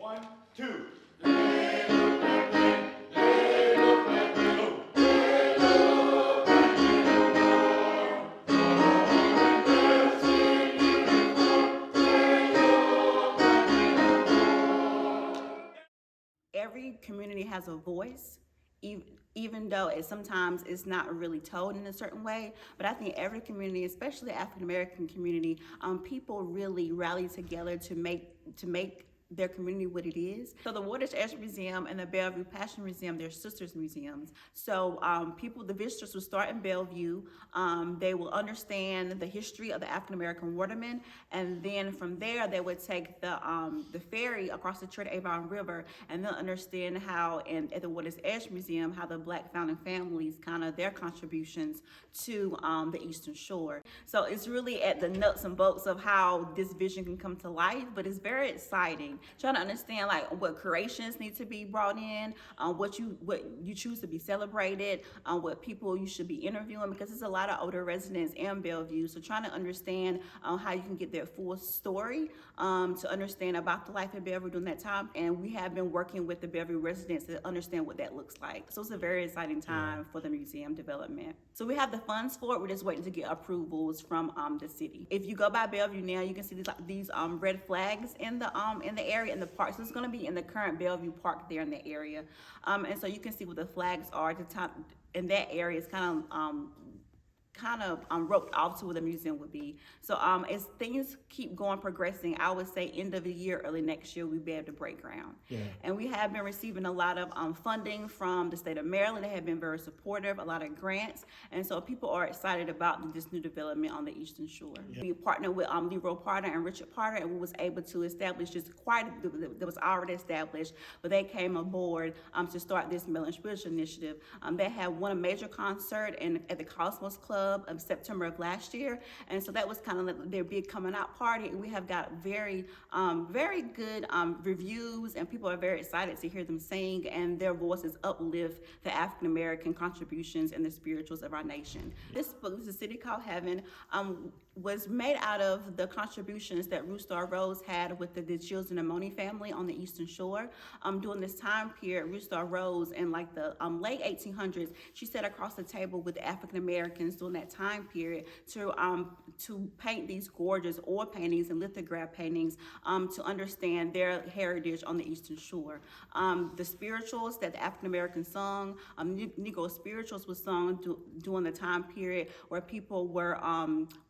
1, 2. Every community has a voice, even though sometimes it's not really told in a certain way. But I think every community, especially the African American community, people really rally together to make their community what it is. So the Waters Edge Museum and the Bellevue Passion Museum, they're sisters museums. So the visitors will start in Bellevue. They will understand the history of the African American watermen, and then from there they would take the ferry across the Trinidad Avalon River, and they'll understand how, at the Waters Edge Museum, how the Black founding families, kind of their contributions to the Eastern Shore. So it's really at the nuts and bolts of how this vision can come to life, but it's very exciting. Trying to understand like what creations need to be brought in, what you choose to be celebrated, what people you should be interviewing, because there's a lot of older residents in Bellevue. So trying to understand how you can get their full story, to understand about the life in Bellevue during that time. And we have been working with the Bellevue residents to understand what that looks like. So it's a very exciting time for the museum development. So we have the funds for it. We're just waiting to get approvals from the city. If you go by Bellevue now, you can see these red flags in the area in the park. So it's going to be in the current Bellevue Park there in the area, and so you can see what the flags are at the top. In that area is kind of roped off to where the museum would be. So as things keep going, progressing, I would say end of the year, early next year, we'll be able to break ground. And we have been receiving a lot of funding from the state of Maryland. They have been very supportive, a lot of grants. And so people are excited about this new development on the Eastern Shore. We partnered with Leroy Potter and Richard Potter, and we was able to establish just quite, that was already established, but they came aboard to start this Melanin Spiritual Initiative. They had won a major concert at the Cosmos Club of September of last year, and so that was kind of like their big coming out party, and we have got very good reviews, and people are very excited to hear them sing, and their voices uplift the African American contributions and the spirituals of our nation. This book, this is A City Called Heaven, was made out of the contributions that RUTH STARR ROSE had with the Children and Money family on the Eastern Shore. During this time period, RUTH STARR ROSE in like the late 1800s, she sat across the table with the African Americans during that time period to paint these gorgeous oil paintings and lithograph paintings to understand their heritage on the Eastern Shore. The spirituals that the African Americans sung, Negro spirituals was sung during the time period where people were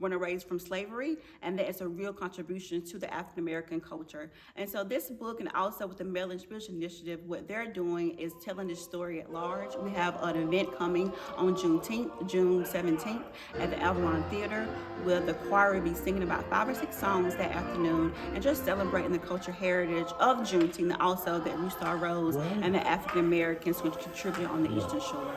erased from slavery, and that is a real contribution to the African American culture. And so this book, and also with the Melanin Spiritual Initiative, what they're doing is telling this story at large. We have an event coming on June 17th at the Avalon Theater, where the choir will be singing about 5 or 6 songs that afternoon, and just celebrating the cultural heritage of Juneteenth, and also that RUTH STARR ROSE and the African Americans who contribute on the Eastern Shore.